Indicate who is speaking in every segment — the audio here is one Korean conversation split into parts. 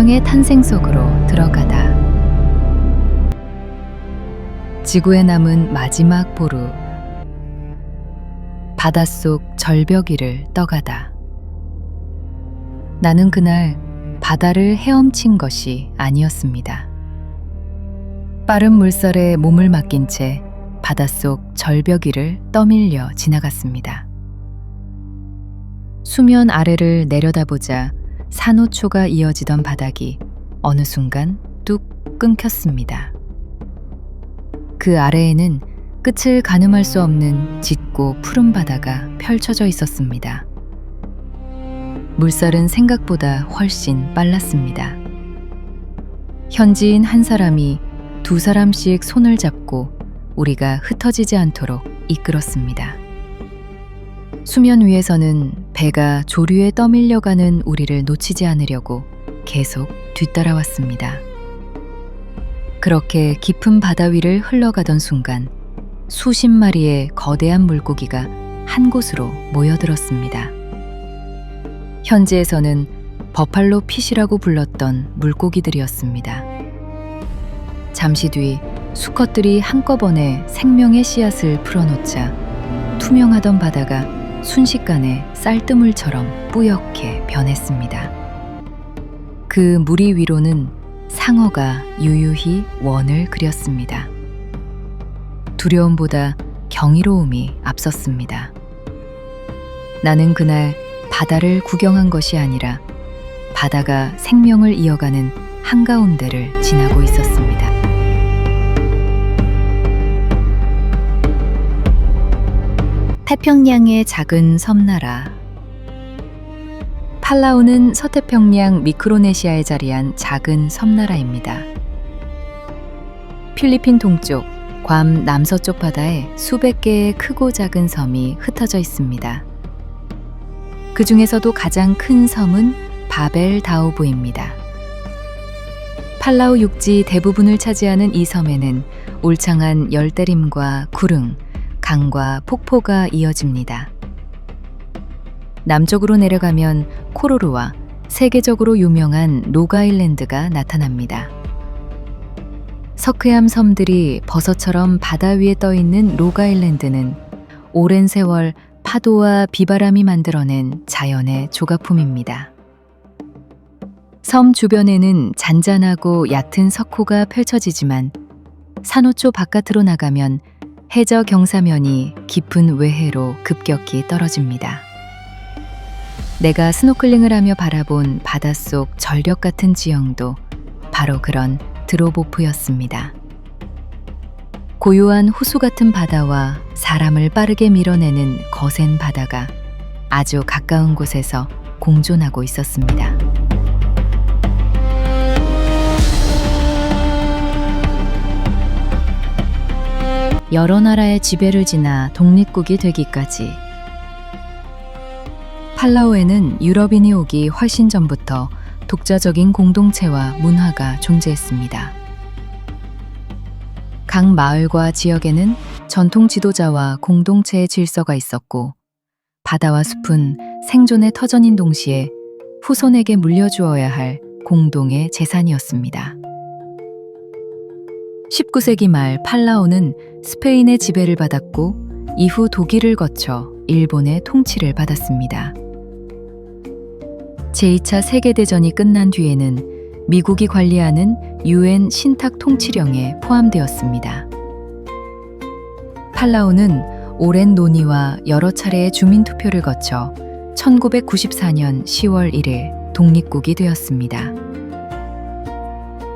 Speaker 1: 생명의 탄생 속으로 들어가다. 지구에 남은 마지막 보루. 바닷속 절벽 위를 떠가다. 나는 그날 바다를 헤엄친 것이 아니었습니다. 빠른 물살에 몸을 맡긴 채 바닷속 절벽 위를 떠밀려 지나갔습니다. 수면 아래를 내려다보자 산호초가 이어지던 바닥이 어느 순간 뚝 끊겼습니다. 그 아래에는 끝을 가늠할 수 없는 짙고 푸른 바다가 펼쳐져 있었습니다. 물살은 생각보다 훨씬 빨랐습니다. 현지인 한 사람이 두 사람씩 손을 잡고 우리가 흩어지지 않도록 이끌었습니다. 수면 위에서는 배가 조류에 떠밀려가는 우리를 놓치지 않으려고 계속 뒤따라왔습니다. 그렇게 깊은 바다 위를 흘러가던 순간 수십 마리의 거대한 물고기가 한 곳으로 모여들었습니다. 현지에서는 버팔로 핏이라고 불렀던 물고기들이었습니다. 잠시 뒤 수컷들이 한꺼번에 생명의 씨앗을 풀어놓자 투명하던 바다가 순식간에 쌀뜨물처럼 뿌옇게 변했습니다. 그 무리 위로는 상어가 유유히 원을 그렸습니다. 두려움보다 경이로움이 앞섰습니다. 나는 그날 바다를 구경한 것이 아니라 바다가 생명을 이어가는 한가운데를 지나고 있었습니다. 태평양의 작은 섬나라. 팔라우는 서태평양 미크로네시아에 자리한 작은 섬나라입니다. 필리핀 동쪽, 괌 남서쪽 바다에 수백 개의 크고 작은 섬이 흩어져 있습니다. 그 중에서도 가장 큰 섬은 바벨다오브입니다. 팔라우 육지 대부분을 차지하는 이 섬에는 울창한 열대림과 구릉, 강과 폭포가 이어집니다. 남쪽으로 내려가면 코로루와 세계적으로 유명한 록아일랜드가 나타납니다. 서크얌 섬들이 버섯처럼 바다 위에 떠있는 록아일랜드는 오랜 세월 파도와 비바람이 만들어낸 자연의 조각품입니다. 섬 주변에는 잔잔하고 얕은 석호가 펼쳐지지만 산호초 바깥으로 나가면 해저 경사면이 깊은 외해로 급격히 떨어집니다. 내가 스노클링을 하며 바라본 바닷속 절벽 같은 지형도 바로 그런 드로보프였습니다. 고요한 호수 같은 바다와 사람을 빠르게 밀어내는 거센 바다가 아주 가까운 곳에서 공존하고 있었습니다. 여러 나라의 지배를 지나 독립국이 되기까지 팔라우에는 유럽인이 오기 훨씬 전부터 독자적인 공동체와 문화가 존재했습니다. 각 마을과 지역에는 전통 지도자와 공동체의 질서가 있었고 바다와 숲은 생존의 터전인 동시에 후손에게 물려주어야 할 공동의 재산이었습니다. 19세기 말 팔라우는 스페인의 지배를 받았고 이후 독일을 거쳐 일본의 통치를 받았습니다. 제2차 세계대전이 끝난 뒤에는 미국이 관리하는 UN 신탁 통치령에 포함되었습니다. 팔라우는 오랜 논의와 여러 차례의 주민투표를 거쳐 1994년 10월 1일 독립국이 되었습니다.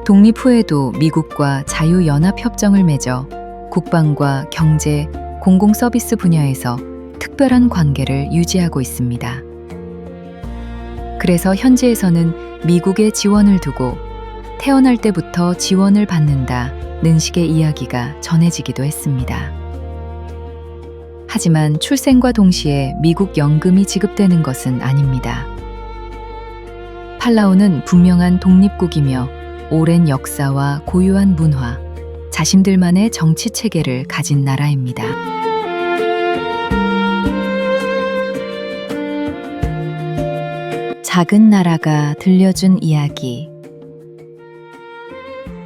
Speaker 1: 독립 후에도 미국과 자유연합협정을 맺어 국방과 경제, 공공서비스 분야에서 특별한 관계를 유지하고 있습니다. 그래서 현지에서는 미국의 지원을 두고 태어날 때부터 지원을 받는다는 식의 이야기가 전해지기도 했습니다. 하지만 출생과 동시에 미국 연금이 지급되는 것은 아닙니다. 팔라우는 분명한 독립국이며 오랜 역사와 고유한 문화, 자신들만의 정치 체계를 가진 나라입니다. 작은 나라가 들려준 이야기.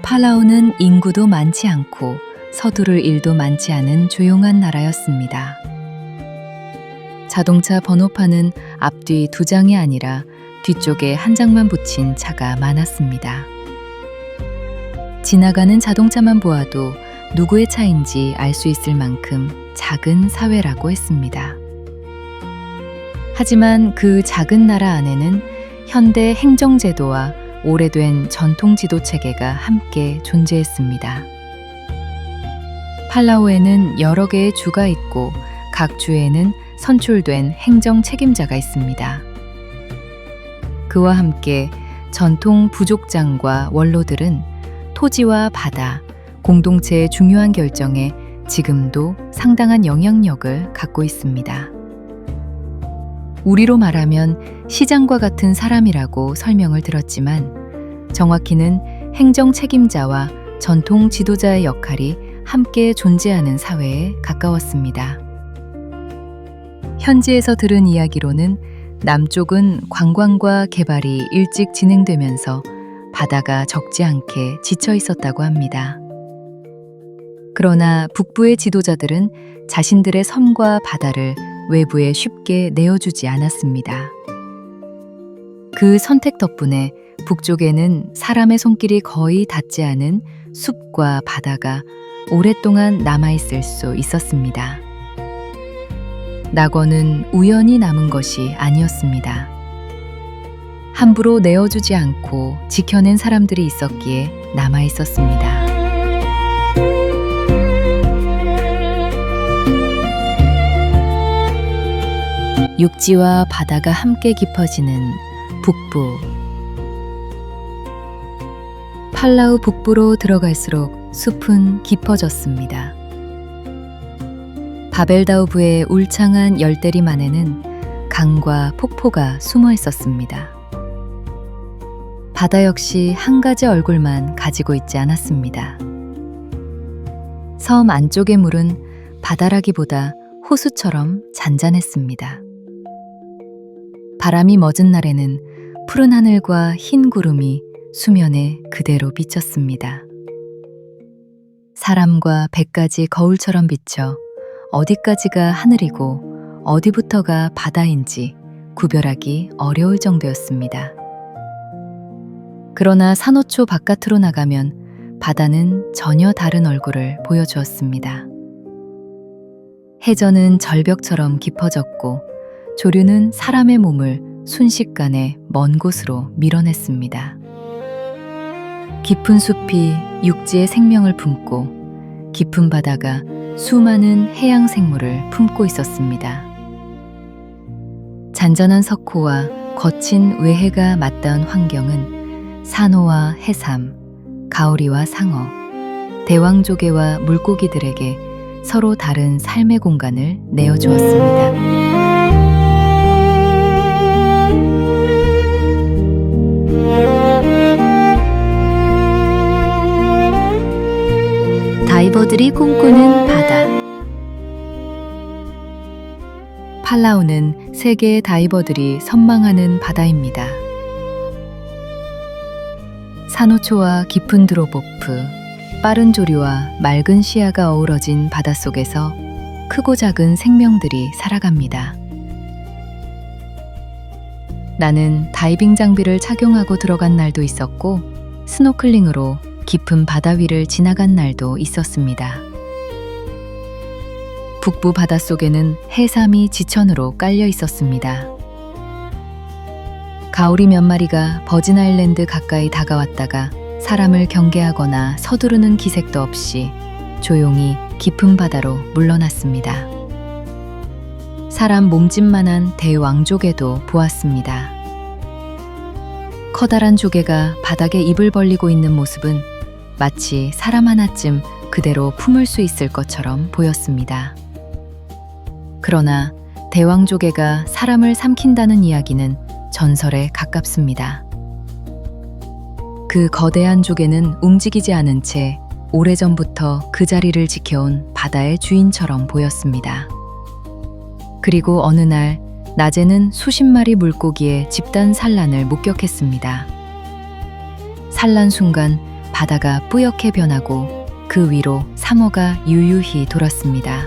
Speaker 1: 팔라우는 인구도 많지 않고 서두를 일도 많지 않은 조용한 나라였습니다. 자동차 번호판은 앞뒤 두 장이 아니라 뒤쪽에 한 장만 붙인 차가 많았습니다. 지나가는 자동차만 보아도 누구의 차인지 알 수 있을 만큼 작은 사회라고 했습니다. 하지만 그 작은 나라 안에는 현대 행정제도와 오래된 전통 지도 체계가 함께 존재했습니다. 팔라우에는 여러 개의 주가 있고 각 주에는 선출된 행정 책임자가 있습니다. 그와 함께 전통 부족장과 원로들은 토지와 바다, 공동체의 중요한 결정에 지금도 상당한 영향력을 갖고 있습니다. 우리로 말하면 시장과 같은 사람이라고 설명을 들었지만 정확히는 행정 책임자와 전통 지도자의 역할이 함께 존재하는 사회에 가까웠습니다. 현지에서 들은 이야기로는 남쪽은 관광과 개발이 일찍 진행되면서 바다가 적지 않게 지쳐 있었다고 합니다. 그러나 북부의 지도자들은 자신들의 섬과 바다를 외부에 쉽게 내어주지 않았습니다. 그 선택 덕분에 북쪽에는 사람의 손길이 거의 닿지 않은 숲과 바다가 오랫동안 남아있을 수 있었습니다. 낙원은 우연히 남은 것이 아니었습니다. 함부로 내어주지 않고 지켜낸 사람들이 있었기에 남아있었습니다. 육지와 바다가 함께 깊어지는 북부. 팔라우 북부로 들어갈수록 숲은 깊어졌습니다. 바벨다우브의 울창한 열대림 안에는 강과 폭포가 숨어 있었습니다. 바다 역시 한 가지 얼굴만 가지고 있지 않았습니다. 섬 안쪽의 물은 바다라기보다 호수처럼 잔잔했습니다. 바람이 멎은 날에는 푸른 하늘과 흰 구름이 수면에 그대로 비쳤습니다. 사람과 배까지 거울처럼 비쳐 어디까지가 하늘이고 어디부터가 바다인지 구별하기 어려울 정도였습니다. 그러나 산호초 바깥으로 나가면 바다는 전혀 다른 얼굴을 보여주었습니다. 해저는 절벽처럼 깊어졌고 조류는 사람의 몸을 순식간에 먼 곳으로 밀어냈습니다. 깊은 숲이 육지의 생명을 품고 깊은 바다가 수많은 해양 생물을 품고 있었습니다. 잔잔한 석호와 거친 외해가 맞닿은 환경은 산호와 해삼, 가오리와 상어, 대왕조개와 물고기들에게 서로 다른 삶의 공간을 내어주었습니다. 다이버들이 꿈꾸는 바다. 팔라우는 세계의 다이버들이 선망하는 바다입니다. 산호초와 깊은 드롭오프, 빠른 조류와 맑은 시야가 어우러진 바닷속에서 크고 작은 생명들이 살아갑니다. 나는 다이빙 장비를 착용하고 들어간 날도 있었고 스노클링으로 깊은 바다 위를 지나간 날도 있었습니다. 북부 바닷속에는 해삼이 지천으로 깔려 있었습니다. 가오리 몇 마리가 버진 아일랜드 가까이 다가왔다가 사람을 경계하거나 서두르는 기색도 없이 조용히 깊은 바다로 물러났습니다. 사람 몸집만한 대왕조개도 보았습니다. 커다란 조개가 바닥에 입을 벌리고 있는 모습은 마치 사람 하나쯤 그대로 품을 수 있을 것처럼 보였습니다. 그러나 대왕조개가 사람을 삼킨다는 이야기는 전설에 가깝습니다. 그 거대한 조개는 움직이지 않은 채 오래전부터 그 자리를 지켜온 바다의 주인처럼 보였습니다. 그리고 어느 날 낮에는 수십 마리 물고기의 집단 산란을 목격했습니다. 산란 순간 바다가 뿌옇게 변하고 그 위로 상어가 유유히 돌았습니다.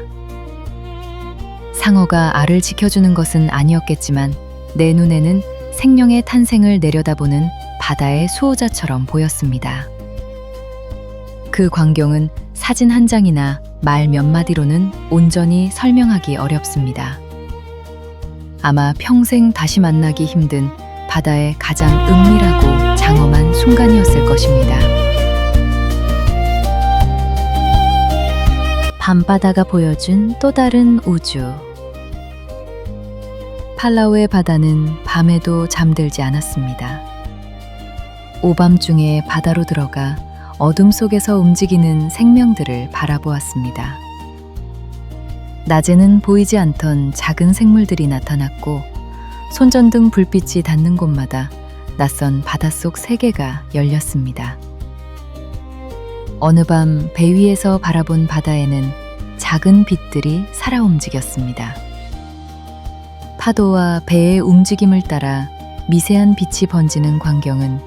Speaker 1: 상어가 알을 지켜주는 것은 아니었겠지만 내 눈에는 생명의 탄생을 내려다보는 바다의 수호자처럼 보였습니다. 그 광경은 사진 한 장이나 말 몇 마디로는 온전히 설명하기 어렵습니다. 아마 평생 다시 만나기 힘든 바다의 가장 은밀하고 장엄한 순간이었을 것입니다. 밤바다가 보여준 또 다른 우주. 팔라우의 바다는 밤에도 잠들지 않았습니다. 오밤중에 바다로 들어가 어둠 속에서 움직이는 생명들을 바라보았습니다. 낮에는 보이지 않던 작은 생물들이 나타났고 손전등 불빛이 닿는 곳마다 낯선 바닷속 세계가 열렸습니다. 어느 밤 배 위에서 바라본 바다에는 작은 빛들이 살아 움직였습니다. 파도와 배의 움직임을 따라 미세한 빛이 번지는 광경은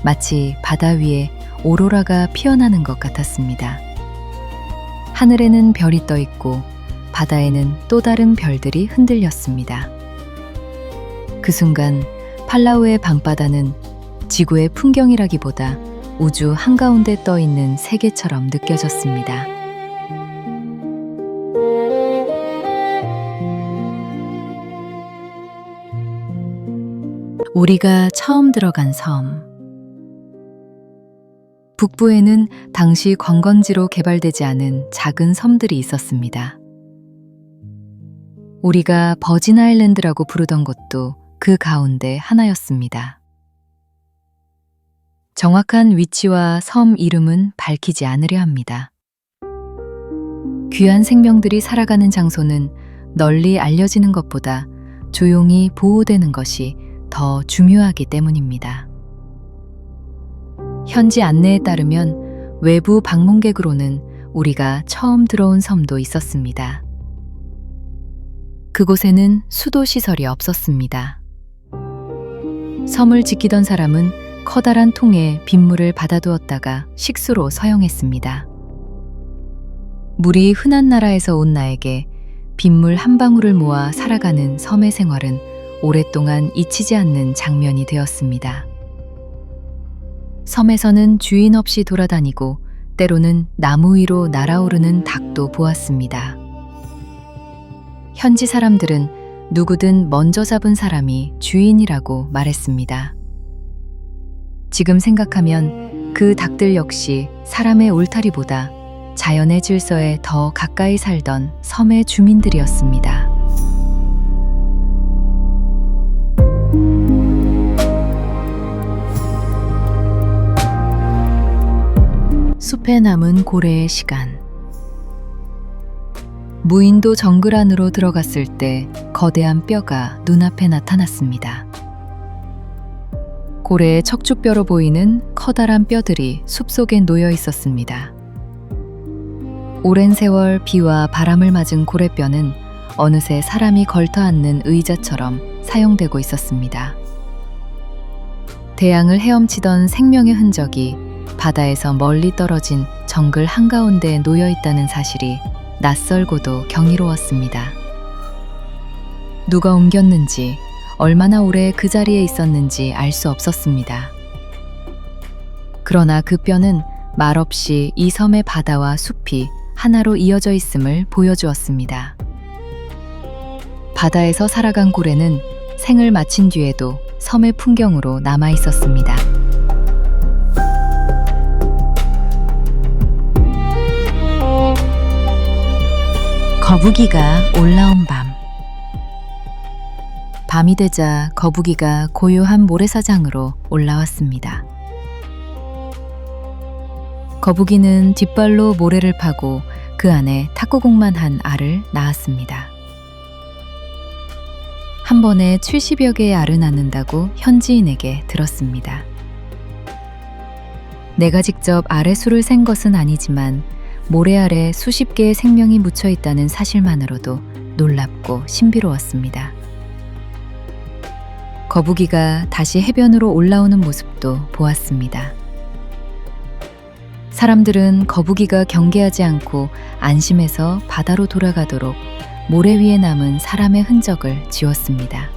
Speaker 1: 마치 바다 위에 오로라가 피어나는 것 같았습니다. 하늘에는 별이 떠 있고 바다에는 또 다른 별들이 흔들렸습니다. 그 순간 팔라우의 밤바다는 지구의 풍경이라기보다 우주 한가운데 떠 있는 세계처럼 느껴졌습니다. 우리가 처음 들어간 섬. 북부에는 당시 관광지로 개발되지 않은 작은 섬들이 있었습니다. 우리가 버진 아일랜드라고 부르던 곳도 그 가운데 하나였습니다. 정확한 위치와 섬 이름은 밝히지 않으려 합니다. 귀한 생명들이 살아가는 장소는 널리 알려지는 것보다 조용히 보호되는 것이 더 중요하기 때문입니다. 현지 안내에 따르면 외부 방문객으로는 우리가 처음 들어온 섬도 있었습니다. 그곳에는 수도 시설이 없었습니다. 섬을 지키던 사람은 커다란 통에 빗물을 받아두었다가 식수로 사용했습니다. 물이 흔한 나라에서 온 나에게 빗물 한 방울을 모아 살아가는 섬의 생활은 오랫동안 잊히지 않는 장면이 되었습니다. 섬에서는 주인 없이 돌아다니고 때로는 나무 위로 날아오르는 닭도 보았습니다. 현지 사람들은 누구든 먼저 잡은 사람이 주인이라고 말했습니다. 지금 생각하면 그 닭들 역시 사람의 울타리보다 자연의 질서에 더 가까이 살던 섬의 주민들이었습니다. 숲에 남은 고래의 시간. 무인도 정글 안으로 들어갔을 때 거대한 뼈가 눈앞에 나타났습니다. 고래의 척추뼈로 보이는 커다란 뼈들이 숲속에 놓여 있었습니다. 오랜 세월 비와 바람을 맞은 고래뼈는 어느새 사람이 걸터 앉는 의자처럼 사용되고 있었습니다. 대양을 헤엄치던 생명의 흔적이 바다에서 멀리 떨어진 정글 한가운데에 놓여 있다는 사실이 낯설고도 경이로웠습니다. 누가 옮겼는지, 얼마나 오래 그 자리에 있었는지 알 수 없었습니다. 그러나 그 뼈는 말없이 이 섬의 바다와 숲이 하나로 이어져 있음을 보여주었습니다. 바다에서 살아간 고래는 생을 마친 뒤에도 섬의 풍경으로 남아 있었습니다. 거북이가 올라온 밤. 밤이 되자 거북이가 고요한 모래사장으로 올라왔습니다. 거북이는 뒷발로 모래를 파고 그 안에 탁구공만 한 알을 낳았습니다. 한 번에 70여 개의 알을 낳는다고 현지인에게 들었습니다. 내가 직접 알의 수를 센 것은 아니지만 모래알에 수십 개의 생명이 묻혀 있다는 사실만으로도 놀랍고 신비로웠습니다. 거북이가 다시 해변으로 올라오는 모습도 보았습니다. 사람들은 거북이가 경계하지 않고 안심해서 바다로 돌아가도록 모래 위에 남은 사람의 흔적을 지웠습니다.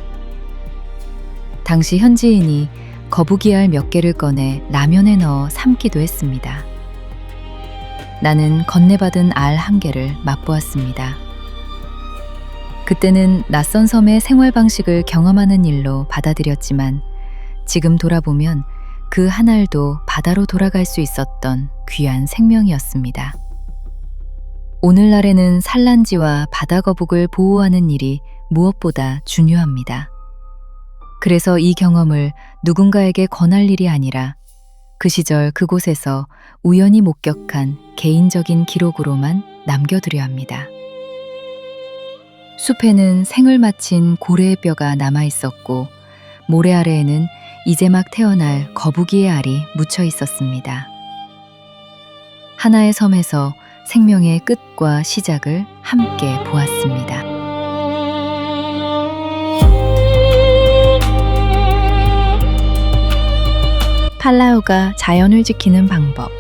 Speaker 1: 당시 현지인이 거북이알 몇 개를 꺼내 라면에 넣어 삶기도 했습니다. 나는 건네받은 알 한 개를 맛보았습니다. 그때는 낯선 섬의 생활 방식을 경험하는 일로 받아들였지만 지금 돌아보면 그 한 알도 바다로 돌아갈 수 있었던 귀한 생명이었습니다. 오늘날에는 산란지와 바다거북을 보호하는 일이 무엇보다 중요합니다. 그래서 이 경험을 누군가에게 권할 일이 아니라 그 시절 그곳에서 우연히 목격한 개인적인 기록으로만 남겨두려 합니다. 숲에는 생을 마친 고래의 뼈가 남아 있었고 모래 아래에는 이제 막 태어날 거북이의 알이 묻혀 있었습니다. 하나의 섬에서 생명의 끝과 시작을 함께 보았습니다. 팔라우가 자연을 지키는 방법.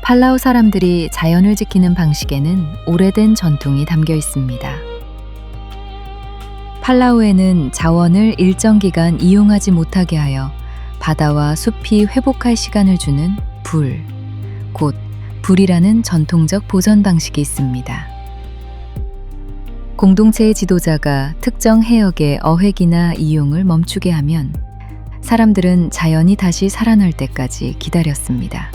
Speaker 1: 팔라우 사람들이 자연을 지키는 방식에는 오래된 전통이 담겨 있습니다. 팔라우에는 자원을 일정 기간 이용하지 못하게 하여 바다와 숲이 회복할 시간을 주는 불, 곧 불이라는 전통적 보존 방식이 있습니다. 공동체의 지도자가 특정 해역의 어획이나 이용을 멈추게 하면 사람들은 자연이 다시 살아날 때까지 기다렸습니다.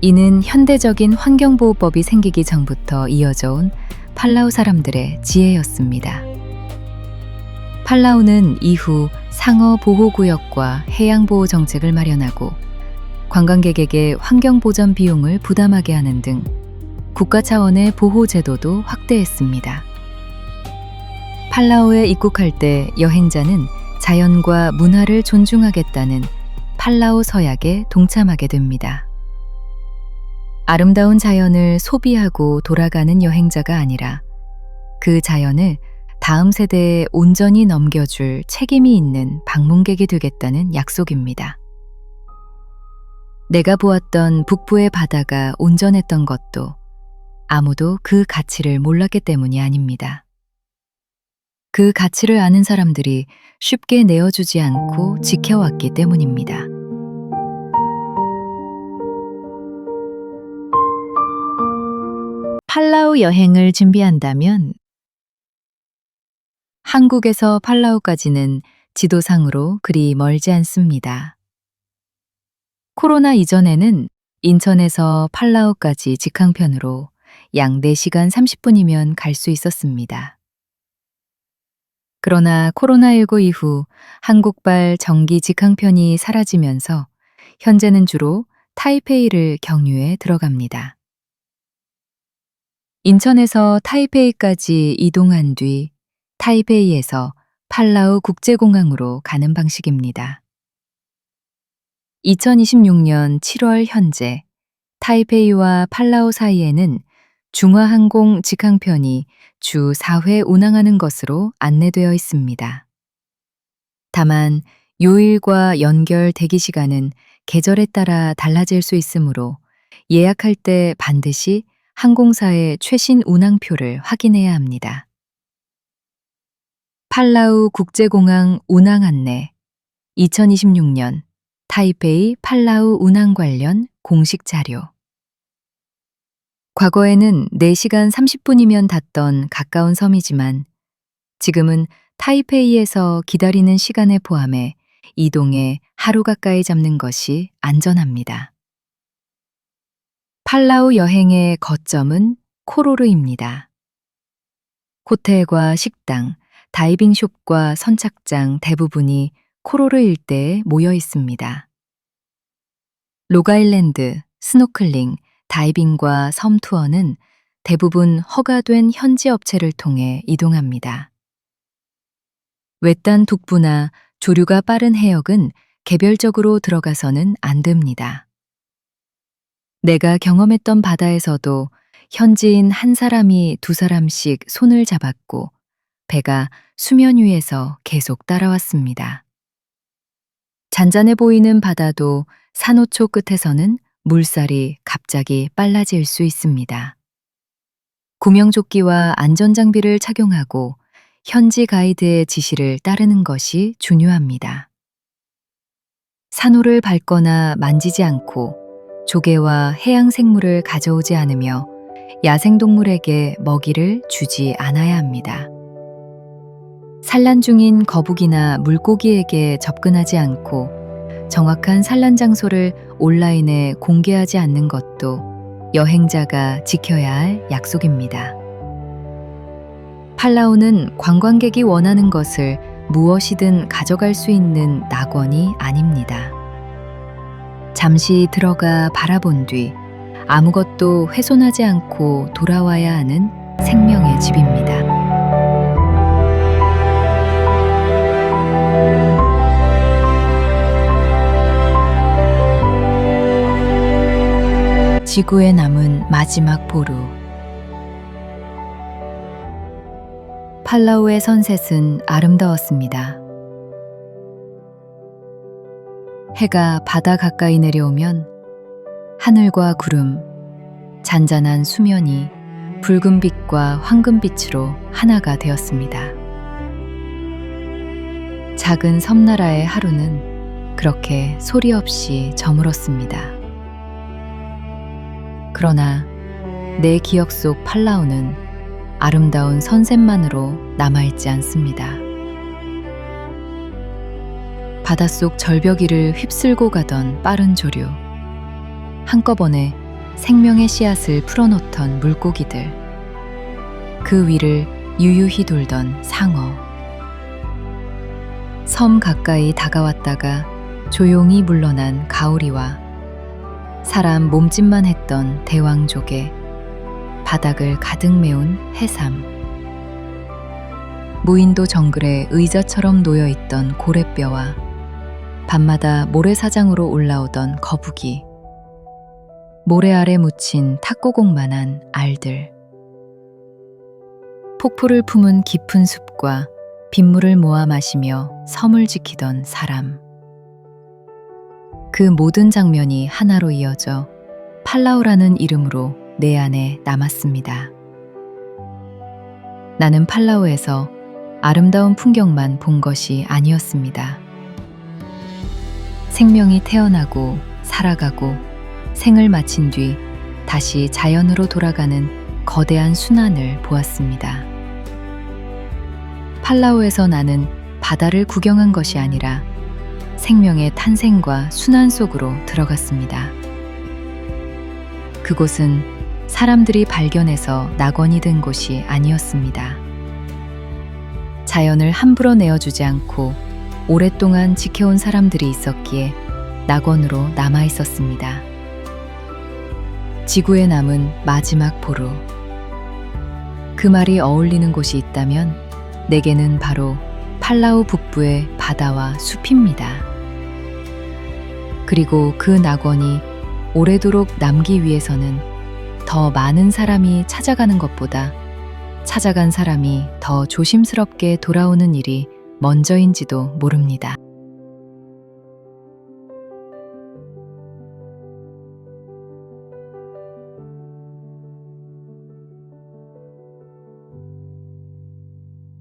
Speaker 1: 이는 현대적인 환경보호법이 생기기 전부터 이어져 온 팔라우 사람들의 지혜였습니다. 팔라우는 이후 상어 보호구역과 해양보호 정책을 마련하고 관광객에게 환경보전 비용을 부담하게 하는 등 국가 차원의 보호제도도 확대했습니다. 팔라우에 입국할 때 여행자는 자연과 문화를 존중하겠다는 팔라우 서약에 동참하게 됩니다. 아름다운 자연을 소비하고 돌아가는 여행자가 아니라 그 자연을 다음 세대에 온전히 넘겨줄 책임이 있는 방문객이 되겠다는 약속입니다. 내가 보았던 북부의 바다가 온전했던 것도 아무도 그 가치를 몰랐기 때문이 아닙니다. 그 가치를 아는 사람들이 쉽게 내어주지 않고 지켜왔기 때문입니다. 팔라우 여행을 준비한다면 한국에서 팔라우까지는 지도상으로 그리 멀지 않습니다. 코로나 이전에는 인천에서 팔라우까지 직항편으로 약 4시간 30분이면 갈 수 있었습니다. 그러나 코로나19 이후 한국발 정기 직항편이 사라지면서 현재는 주로 타이페이를 경유해 들어갑니다. 인천에서 타이페이까지 이동한 뒤 타이페이에서 팔라우 국제공항으로 가는 방식입니다. 2026년 7월 현재 타이페이와 팔라우 사이에는 중화항공 직항편이 주 4회 운항하는 것으로 안내되어 있습니다. 다만 요일과 연결 대기 시간은 계절에 따라 달라질 수 있으므로 예약할 때 반드시 항공사의 최신 운항표를 확인해야 합니다. 팔라우 국제공항 운항 안내 2026년 타이페이 팔라우 운항 관련 공식 자료. 과거에는 4시간 30분이면 닿던 가까운 섬이지만 지금은 타이페이에서 기다리는 시간을 포함해 이동에 하루 가까이 잡는 것이 안전합니다. 팔라우 여행의 거점은 코로르입니다. 호텔과 식당, 다이빙숍과 선착장 대부분이 코로르 일대에 모여 있습니다. 록아일랜드, 스노클링, 다이빙과 섬 투어는 대부분 허가된 현지 업체를 통해 이동합니다. 외딴 북부나 조류가 빠른 해역은 개별적으로 들어가서는 안 됩니다. 내가 경험했던 바다에서도 현지인 한 사람이 2사람씩 손을 잡았고 배가 수면 위에서 계속 따라왔습니다. 잔잔해 보이는 바다도 산호초 끝에서는 물살이 갑자기 빨라질 수 있습니다. 구명조끼와 안전장비를 착용하고 현지 가이드의 지시를 따르는 것이 중요합니다. 산호를 밟거나 만지지 않고 조개와 해양 생물을 가져오지 않으며 야생동물에게 먹이를 주지 않아야 합니다. 산란 중인 거북이나 물고기에게 접근하지 않고 정확한 산란 장소를 온라인에 공개하지 않는 것도 여행자가 지켜야 할 약속입니다. 팔라우는 관광객이 원하는 것을 무엇이든 가져갈 수 있는 낙원이 아닙니다. 잠시 들어가 바라본 뒤 아무것도 훼손하지 않고 돌아와야 하는 생명의 집입니다. 지구에 남은 마지막 보루. 팔라우의 선셋은 아름다웠습니다. 해가 바다 가까이 내려오면 하늘과 구름, 잔잔한 수면이 붉은빛과 황금빛으로 하나가 되었습니다. 작은 섬나라의 하루는 그렇게 소리 없이 저물었습니다. 그러나 내 기억 속 팔라우는 아름다운 선셋만으로 남아있지 않습니다. 바닷속 절벽위를 휩쓸고 가던 빠른 조류, 한꺼번에 생명의 씨앗을 풀어놓던 물고기들, 그 위를 유유히 돌던 상어, 섬 가까이 다가왔다가 조용히 물러난 가오리와 사람 몸짓만 했던 대왕조개, 바닥을 가득 메운 해삼, 무인도 정글에 의자처럼 놓여있던 고래뼈와 밤마다 모래사장으로 올라오던 거북이, 모래 아래 묻힌 탁구공만한 알들, 폭포를 품은 깊은 숲과 빗물을 모아 마시며 섬을 지키던 사람, 그 모든 장면이 하나로 이어져 팔라우라는 이름으로 내 안에 남았습니다. 나는 팔라우에서 아름다운 풍경만 본 것이 아니었습니다. 생명이 태어나고 살아가고 생을 마친 뒤 다시 자연으로 돌아가는 거대한 순환을 보았습니다. 팔라우에서 나는 바다를 구경한 것이 아니라 생명의 탄생과 순환 속으로 들어갔습니다. 그곳은 사람들이 발견해서 낙원이 된 곳이 아니었습니다. 자연을 함부로 내어주지 않고 오랫동안 지켜온 사람들이 있었기에 낙원으로 남아 있었습니다. 지구에 남은 마지막 보루. 그 말이 어울리는 곳이 있다면 내게는 바로 팔라우 북부의 바다와 숲입니다. 그리고 그 낙원이 오래도록 남기 위해서는 더 많은 사람이 찾아가는 것보다 찾아간 사람이 더 조심스럽게 돌아오는 일이 먼저인지도 모릅니다.